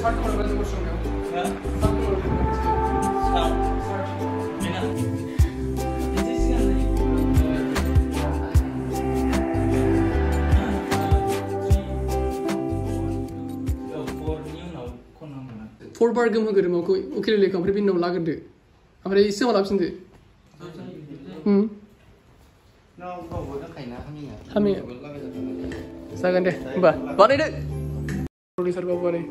4 bar gam hogar mo ko ukile le kam pin no lagar de amre isse wala option de no ko bo ta kai na khami sagan de ba bane de producer ko bane